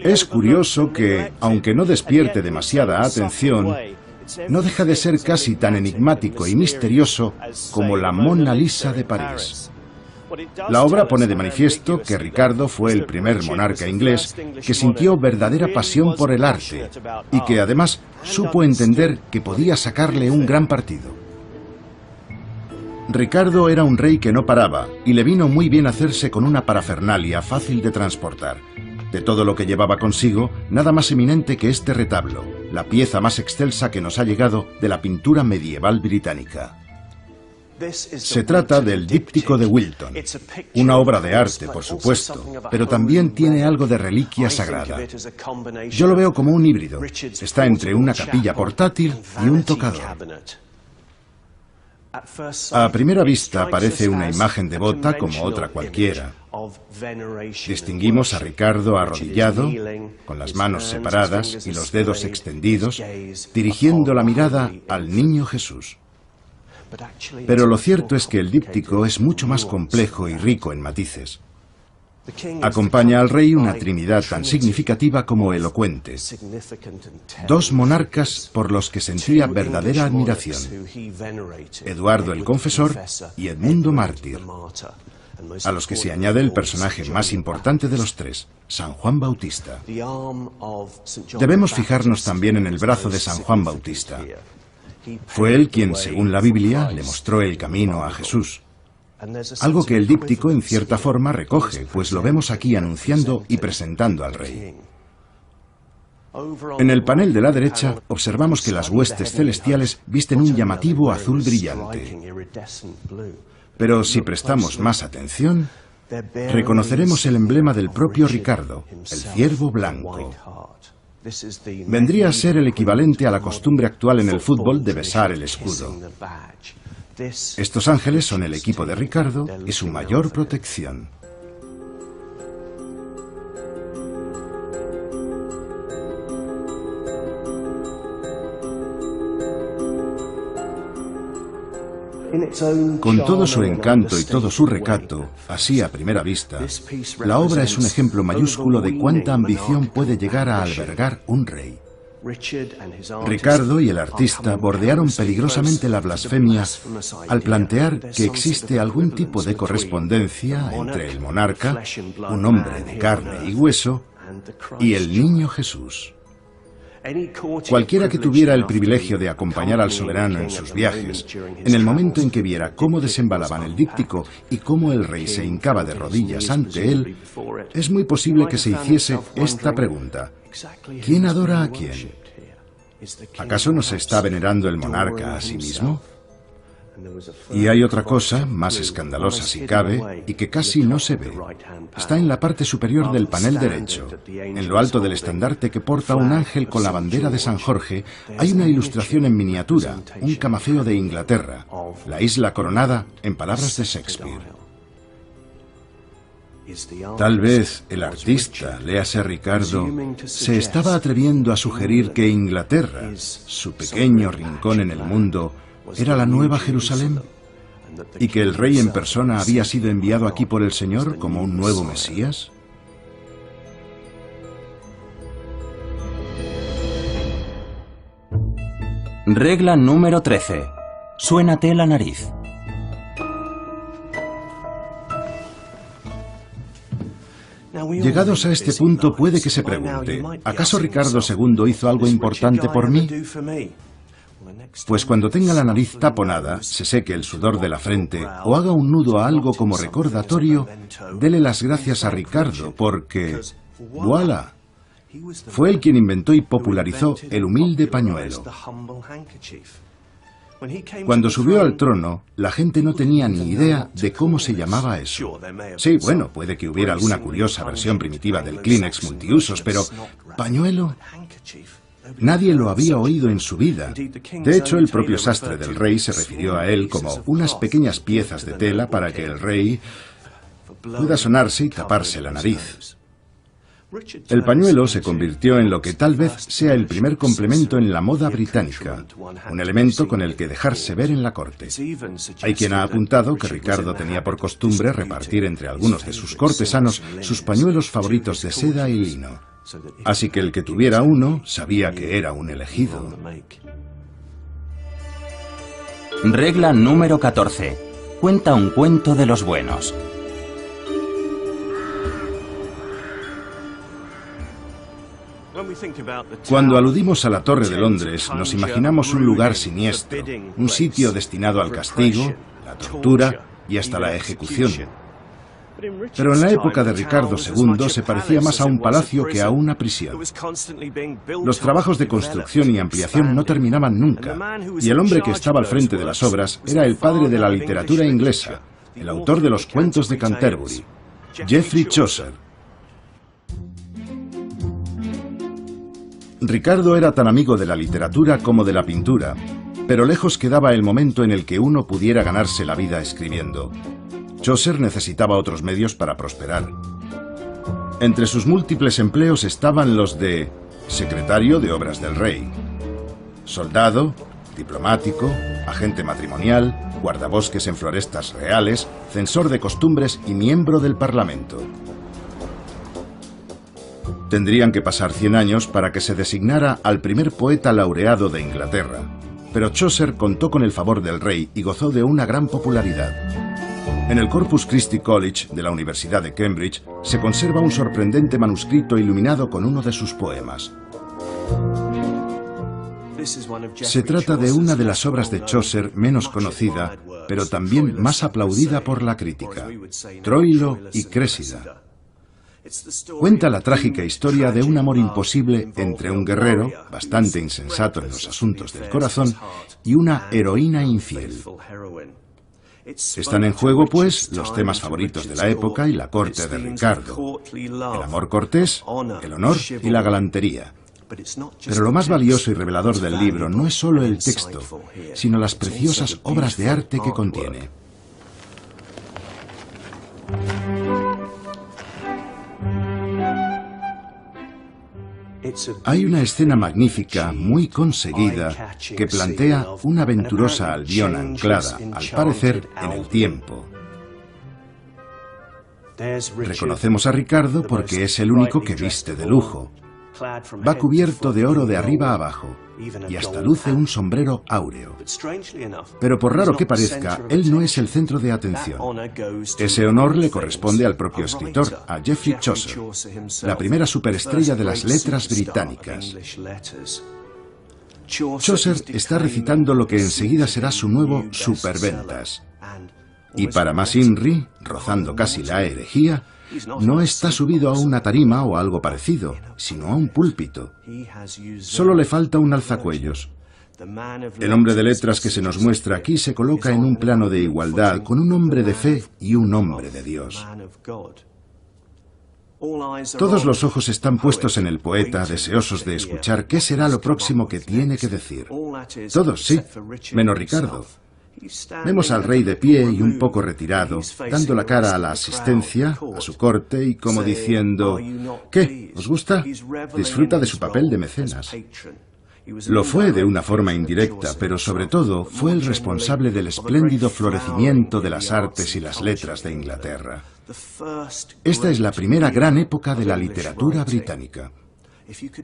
Es curioso que, aunque no despierte demasiada atención, no deja de ser casi tan enigmático y misterioso como la Mona Lisa de París. La obra pone de manifiesto que Ricardo fue el primer monarca inglés que sintió verdadera pasión por el arte y que además supo entender que podía sacarle un gran partido. Ricardo era un rey que no paraba y le vino muy bien hacerse con una parafernalia fácil de transportar. De todo lo que llevaba consigo, nada más eminente que este retablo, la pieza más excelsa que nos ha llegado de la pintura medieval británica. Se trata del Díptico de Wilton, una obra de arte, por supuesto, pero también tiene algo de reliquia sagrada. Yo lo veo como un híbrido. Está entre una capilla portátil y un tocador. A primera vista parece una imagen devota como otra cualquiera. Distinguimos a Ricardo arrodillado, con las manos separadas y los dedos extendidos, dirigiendo la mirada al niño Jesús. Pero lo cierto es que el díptico es mucho más complejo y rico en matices. Acompaña al rey una trinidad tan significativa como elocuente. Dos monarcas por los que sentía verdadera admiración: Eduardo el Confesor y Edmundo Mártir. a los que se añade el personaje más importante de los tres, San Juan Bautista. Debemos fijarnos también en el brazo de San Juan Bautista. Fue él quien, según la Biblia, le mostró el camino a Jesús. Algo que el díptico en cierta forma recoge, pues lo vemos aquí anunciando y presentando al rey. En el panel de la derecha observamos que las huestes celestiales visten un llamativo azul brillante. Pero si prestamos más atención, reconoceremos el emblema del propio Ricardo, el ciervo blanco. Vendría a ser el equivalente a la costumbre actual en el fútbol de besar el escudo. Estos ángeles son el equipo de Ricardo y su mayor protección. Con todo su encanto y todo su recato, así a primera vista, la obra es un ejemplo mayúsculo de cuánta ambición puede llegar a albergar un rey. Ricardo y el artista bordearon peligrosamente la blasfemia al plantear que existe algún tipo de correspondencia entre el monarca, un hombre de carne y hueso, y el niño Jesús. Cualquiera que tuviera el privilegio de acompañar al soberano en sus viajes, en el momento en que viera cómo desembalaban el díptico y cómo el rey se hincaba de rodillas ante él, es muy posible que se hiciese esta pregunta: ¿quién adora a quién? ¿Acaso no se está venerando el monarca a sí mismo? Y hay otra cosa, más escandalosa si cabe, y que casi no se ve. Está en la parte superior del panel derecho. En lo alto del estandarte que porta un ángel con la bandera de San Jorge, hay una ilustración en miniatura, un camafeo de Inglaterra, la isla coronada, en palabras de Shakespeare. Tal vez el artista, léase Ricardo, se estaba atreviendo a sugerir que Inglaterra, su pequeño rincón en el mundo, era la Nueva Jerusalén, y que el rey en persona había sido enviado aquí por el Señor como un nuevo Mesías. Regla número 13. Suénate la nariz. Llegados a este punto puede que se pregunte, ¿acaso Ricardo II hizo algo importante por mí? Pues cuando tenga la nariz taponada, se seque el sudor de la frente o haga un nudo a algo como recordatorio, dele las gracias a Ricardo porque, ¡voilà!, fue él quien inventó y popularizó el humilde pañuelo. Cuando subió al trono, la gente no tenía ni idea de cómo se llamaba eso. Sí, bueno, puede que hubiera alguna curiosa versión primitiva del Kleenex multiusos, pero ¿pañuelo? Nadie lo había oído en su vida. De hecho, el propio sastre del rey se refirió a él como unas pequeñas piezas de tela para que el rey pueda sonarse y taparse la nariz. El pañuelo se convirtió en lo que tal vez sea el primer complemento en la moda británica, un elemento con el que dejarse ver en la corte. Hay quien ha apuntado que Ricardo tenía por costumbre repartir entre algunos de sus cortesanos sus pañuelos favoritos de seda y lino. Así que el que tuviera uno sabía que era un elegido. Regla número 14. Cuenta un cuento de los buenos. Cuando aludimos a la Torre de Londres, nos imaginamos un lugar siniestro, un sitio destinado al castigo, la tortura y hasta la ejecución. Pero en la época de Ricardo II se parecía más a un palacio que a una prisión. Los trabajos de construcción y ampliación no terminaban nunca, y el hombre que estaba al frente de las obras era el padre de la literatura inglesa, el autor de los cuentos de Canterbury, Geoffrey Chaucer. Ricardo era tan amigo de la literatura como de la pintura, pero lejos quedaba el momento en el que uno pudiera ganarse la vida escribiendo. Chaucer necesitaba otros medios para prosperar. Entre sus múltiples empleos estaban los de secretario de obras del rey, soldado, diplomático, agente matrimonial, guardabosques en florestas reales, censor de costumbres y miembro del Parlamento. Tendrían que pasar 100 años para que se designara al primer poeta laureado de Inglaterra, pero Chaucer contó con el favor del rey y gozó de una gran popularidad. En el Corpus Christi College de la Universidad de Cambridge se conserva un sorprendente manuscrito iluminado con uno de sus poemas. Se trata de una de las obras de Chaucer menos conocida, pero también más aplaudida por la crítica, Troilo y Crésida. Cuenta la trágica historia de un amor imposible entre un guerrero, bastante insensato en los asuntos del corazón, y una heroína infiel. Están en juego, pues, los temas favoritos de la época y la corte de Ricardo: el amor cortés, el honor y la galantería. Pero lo más valioso y revelador del libro no es solo el texto, sino las preciosas obras de arte que contiene. Hay una escena magnífica, muy conseguida, que plantea una aventurosa Albión anclada, al parecer, en el tiempo. Reconocemos a Ricardo porque es el único que viste de lujo. Va cubierto de oro de arriba a abajo y hasta luce un sombrero áureo. Pero por raro que parezca, él no es el centro de atención. Ese honor le corresponde al propio escritor, a Geoffrey Chaucer, la primera superestrella de las letras británicas. Chaucer está recitando lo que enseguida será su nuevo superventas. Y para más inri, rozando casi la herejía, no está subido a una tarima o algo parecido, sino a un púlpito. Solo le falta un alzacuellos. El hombre de letras que se nos muestra aquí se coloca en un plano de igualdad con un hombre de fe y un hombre de Dios. Todos los ojos están puestos en el poeta, deseosos de escuchar qué será lo próximo que tiene que decir. Todos, sí, menos Ricardo. Vemos al rey de pie y un poco retirado, dando la cara a la asistencia, a su corte, y como diciendo: ¿qué? ¿Os gusta? Disfruta de su papel de mecenas. Lo fue de una forma indirecta, pero sobre todo fue el responsable del espléndido florecimiento de las artes y las letras de Inglaterra. Esta es la primera gran época de la literatura británica.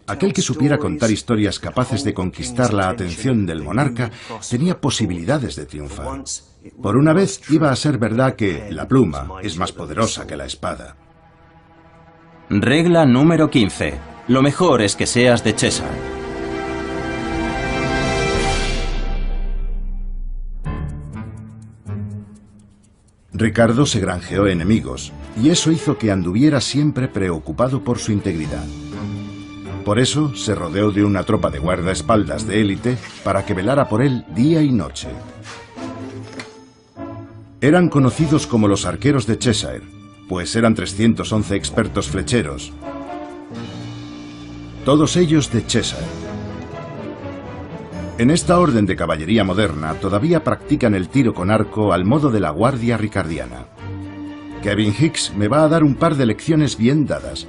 Aquel que supiera contar historias capaces de conquistar la atención del monarca tenía posibilidades de triunfar. Por una vez iba a ser verdad que la pluma es más poderosa que la espada. Regla número 15. Lo mejor es que seas de Cheshire. Ricardo se granjeó enemigos, y eso hizo que anduviera siempre preocupado por su integridad. Por eso se rodeó de una tropa de guardaespaldas de élite para que velara por él día y noche. Eran conocidos como los arqueros de Cheshire, pues eran 311 expertos flecheros, todos ellos de Cheshire. En esta orden de caballería moderna todavía practican el tiro con arco al modo de la guardia ricardiana. Kevin Hicks me va a dar un par de lecciones bien dadas.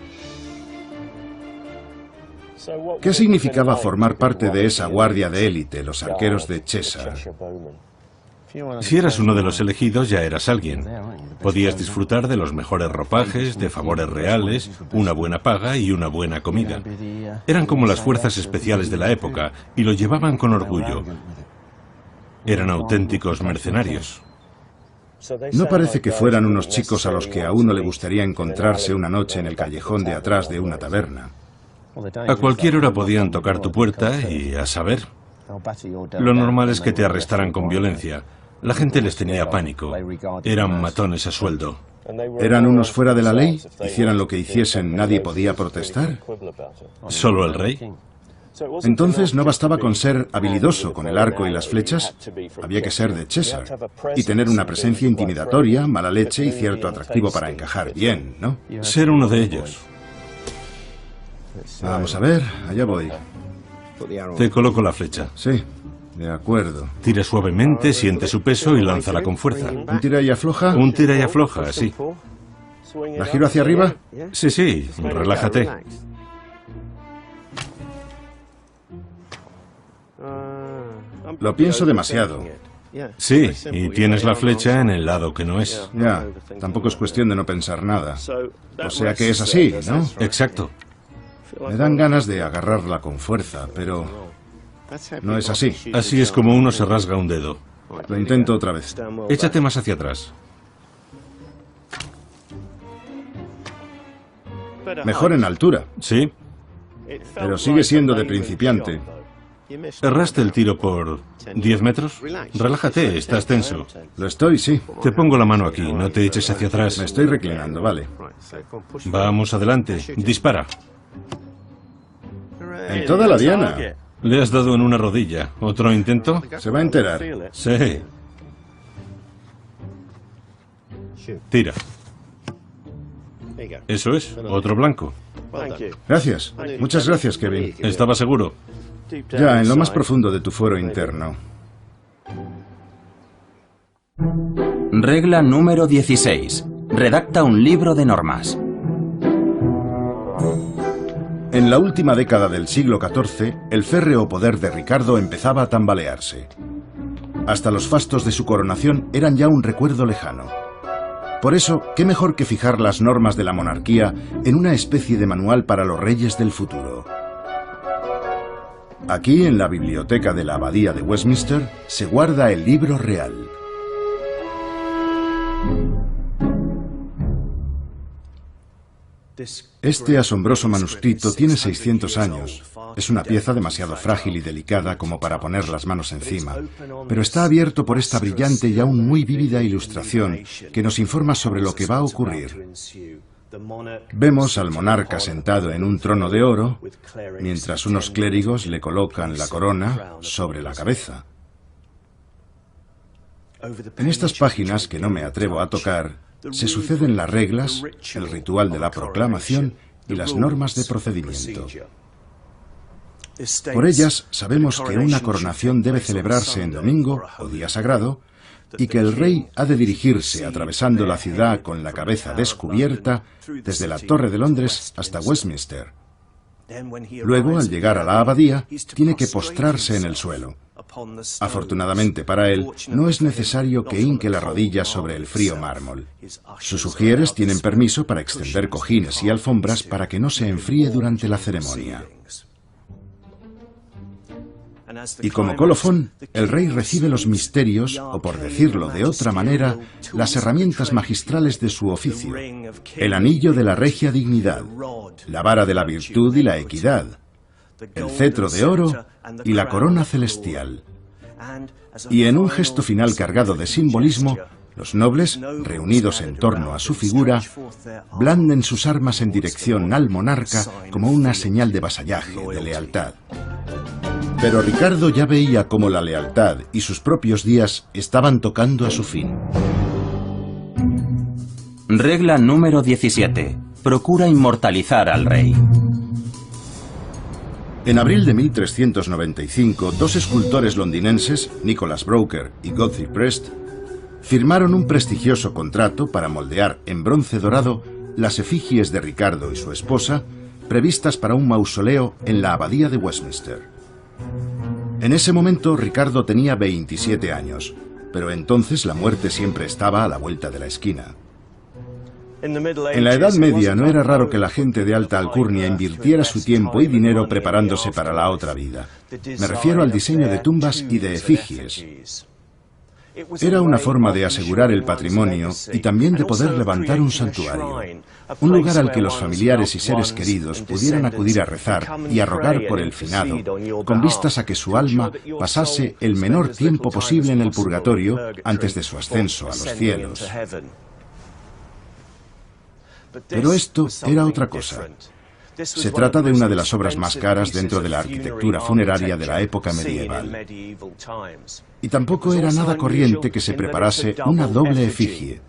¿Qué significaba formar parte de esa guardia de élite, los arqueros de Cheshire? Si eras uno de los elegidos, ya eras alguien. Podías disfrutar de los mejores ropajes, de favores reales, una buena paga y una buena comida. Eran como las fuerzas especiales de la época y lo llevaban con orgullo. Eran auténticos mercenarios. No parece que fueran unos chicos a los que a uno le gustaría encontrarse una noche en el callejón de atrás de una taberna. A cualquier hora podían tocar tu puerta y a saber. Lo normal es que te arrestaran con violencia. La gente les tenía pánico. Eran matones a sueldo. ¿Eran unos fuera de la ley? ¿Hicieran lo que hiciesen, nadie podía protestar? ¿Solo el rey? Entonces no bastaba con ser habilidoso con el arco y las flechas, había que ser de Cheshire y tener una presencia intimidatoria, mala leche y cierto atractivo para encajar bien, ¿no? Ser uno de ellos. Vamos a ver, allá voy. Te coloco la flecha. Sí, de acuerdo. Tira suavemente, siente su peso y lánzala con fuerza. ¿Un tira y afloja? Un tira y afloja, sí. ¿La giro hacia arriba? Sí, sí, relájate. Lo pienso demasiado. Sí, y tienes la flecha en el lado que no es. Ya, tampoco es cuestión de no pensar nada. O sea que es así, ¿no? Exacto. Me dan ganas de agarrarla con fuerza, pero no es así. Así es como uno se rasga un dedo. Lo intento otra vez. Échate más hacia atrás. Mejor en altura, Sí. pero sigue siendo de principiante. ¿Erraste el tiro por 10 metros? Relájate, estás tenso. Lo estoy, sí. Te pongo la mano aquí, no te eches hacia Me atrás. estoy reclinando, vale. Vamos adelante, dispara. En toda la diana. Le has dado en una rodilla. ¿Otro intento? Se va a enterar. Sí. Tira. Eso es, otro blanco. Gracias. Muchas gracias, Kevin. ¿Estaba seguro? Ya, en lo más profundo de tu fuero interno. Regla número 16. Redacta un libro de normas. En la última década del siglo XIV, el férreo poder de Ricardo empezaba a tambalearse. Hasta los fastos de su coronación eran ya un recuerdo lejano. Por eso, ¿qué mejor que fijar las normas de la monarquía en una especie de manual para los reyes del futuro? Aquí, en la biblioteca de la Abadía de Westminster, se guarda el libro real. Este asombroso manuscrito tiene 600 años. Es una pieza demasiado frágil y delicada como para poner las manos encima, pero está abierto por esta brillante y aún muy vívida ilustración que nos informa sobre lo que va a ocurrir. Vemos al monarca sentado en un trono de oro, mientras unos clérigos le colocan la corona sobre la cabeza. En estas páginas, que no me atrevo a tocar, se suceden las reglas, el ritual de la proclamación y las normas de procedimiento. Por ellas sabemos que una coronación debe celebrarse en domingo o día sagrado y que el rey ha de dirigirse atravesando la ciudad con la cabeza descubierta desde la Torre de Londres hasta Westminster. Luego, al llegar a la abadía, tiene que postrarse en el suelo. Afortunadamente para él, no es necesario que hinque la rodilla sobre el frío mármol. Sus sugieres tienen permiso para extender cojines y alfombras para que no se enfríe durante la ceremonia. Y como colofón, el rey recibe los misterios, o por decirlo de otra manera, las herramientas magistrales de su oficio: el anillo de la regia dignidad, la vara de la virtud y la equidad, el cetro de oro y la corona celestial. Y en un gesto final cargado de simbolismo, los nobles, reunidos en torno a su figura, blanden sus armas en dirección al monarca como una señal de vasallaje, de lealtad. Pero Ricardo ya veía cómo la lealtad y sus propios días estaban tocando a su fin. Regla número 17. Procura inmortalizar al rey. En abril de 1395, dos escultores londinenses, Nicholas Broker y Godfrey Prest, firmaron un prestigioso contrato para moldear en bronce dorado las efigies de Ricardo y su esposa, previstas para un mausoleo en la abadía de Westminster. En ese momento Ricardo tenía 27 años, pero entonces la muerte siempre estaba a la vuelta de la esquina. En la Edad Media no era raro que la gente de alta alcurnia invirtiera su tiempo y dinero preparándose para la otra vida. Me refiero al diseño de tumbas y de efigies. Era una forma de asegurar el patrimonio y también de poder levantar un santuario, un lugar al que los familiares y seres queridos pudieran acudir a rezar y a rogar por el finado, con vistas a que su alma pasase el menor tiempo posible en el purgatorio antes de su ascenso a los cielos. Pero esto era otra cosa. Se trata de una de las obras más caras dentro de la arquitectura funeraria de la época medieval. Y tampoco era nada corriente que se preparase una doble efigie.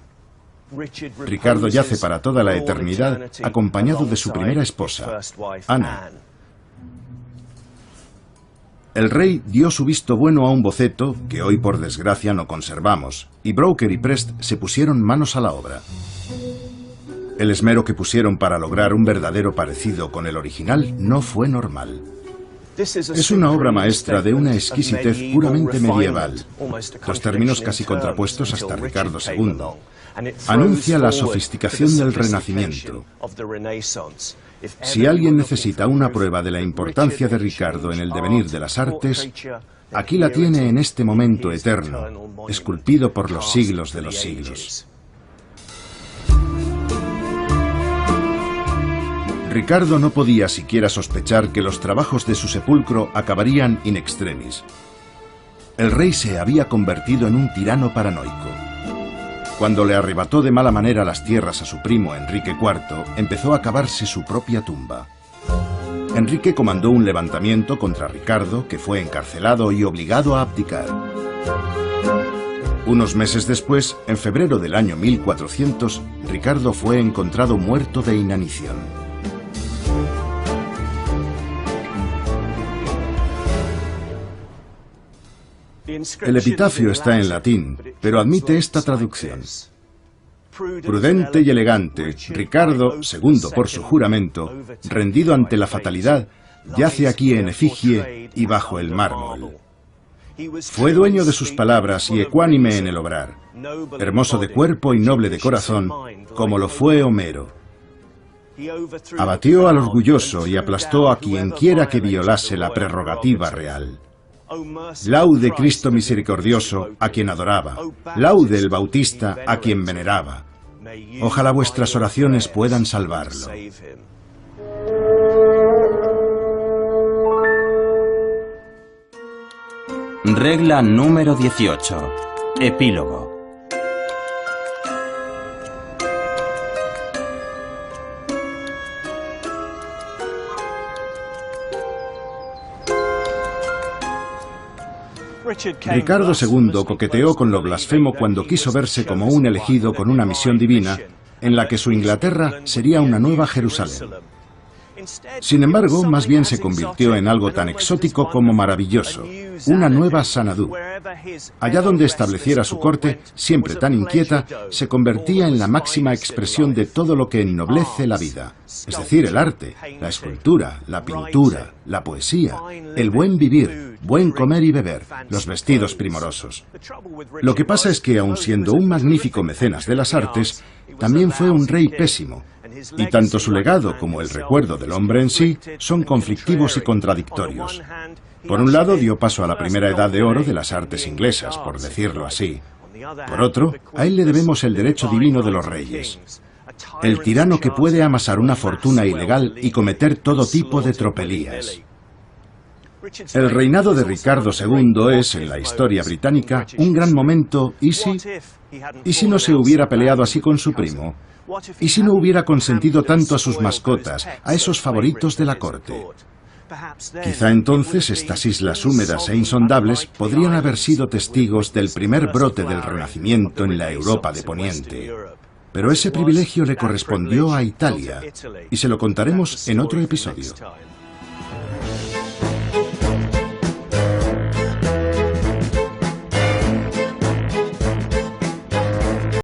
Ricardo yace para toda la eternidad acompañado de su primera esposa, Ana. El rey dio su visto bueno a un boceto que hoy por desgracia no conservamos, y Broker y Prest se pusieron manos a la obra. El esmero que pusieron para lograr un verdadero parecido con el original no fue normal. Es una obra maestra de una exquisitez puramente medieval, los términos casi contrapuestos hasta Ricardo II. Anuncia la sofisticación del Renacimiento. Si alguien necesita una prueba de la importancia de Ricardo en el devenir de las artes, aquí la tiene en este momento eterno, esculpido por los siglos de los siglos. Ricardo no podía siquiera sospechar que los trabajos de su sepulcro acabarían in extremis. El rey se había convertido en un tirano paranoico. Cuando le arrebató de mala manera las tierras a su primo Enrique IV, empezó a cavarse su propia tumba. Enrique comandó un levantamiento contra Ricardo, que fue encarcelado y obligado a abdicar. Unos meses después, en febrero del año 1400, Ricardo fue encontrado muerto de inanición. El epitafio está en latín, pero admite esta traducción. Prudente y elegante, Ricardo, segundo por su juramento, rendido ante la fatalidad, yace aquí en efigie y bajo el mármol. Fue dueño de sus palabras y ecuánime en el obrar, hermoso de cuerpo y noble de corazón, como lo fue Homero. Abatió al orgulloso y aplastó a quien quiera que violase la prerrogativa real. Laude Cristo misericordioso, a quien adoraba. Laude el Bautista, a quien veneraba. Ojalá vuestras oraciones puedan salvarlo. Regla número 18. Epílogo. Ricardo II coqueteó con lo blasfemo cuando quiso verse como un elegido con una misión divina en la que su Inglaterra sería una nueva Jerusalén. Sin embargo, más bien se convirtió en algo tan exótico como maravilloso, una nueva Sanadú. Allá donde estableciera su corte, siempre tan inquieta, se convertía en la máxima expresión de todo lo que ennoblece la vida, es decir, el arte, la escultura, la pintura, la poesía, el buen vivir, buen comer y beber, los vestidos primorosos. Lo que pasa es que, aun siendo un magnífico mecenas de las artes, también fue un rey pésimo, y tanto su legado como el recuerdo del hombre en sí son conflictivos y contradictorios. Por un lado, dio paso a la primera edad de oro de las artes inglesas, por decirlo así. Por otro, a él le debemos el derecho divino de los reyes. El tirano que puede amasar una fortuna ilegal y cometer todo tipo de tropelías. El reinado de Ricardo II es, en la historia británica, un gran momento. ¿Y si no se hubiera peleado así con su primo? ¿Y si no hubiera consentido tanto a sus mascotas, a esos favoritos de la corte? Quizá entonces estas islas húmedas e insondables podrían haber sido testigos del primer brote del Renacimiento en la Europa de Poniente. Pero ese privilegio le correspondió a Italia, y se lo contaremos en otro episodio.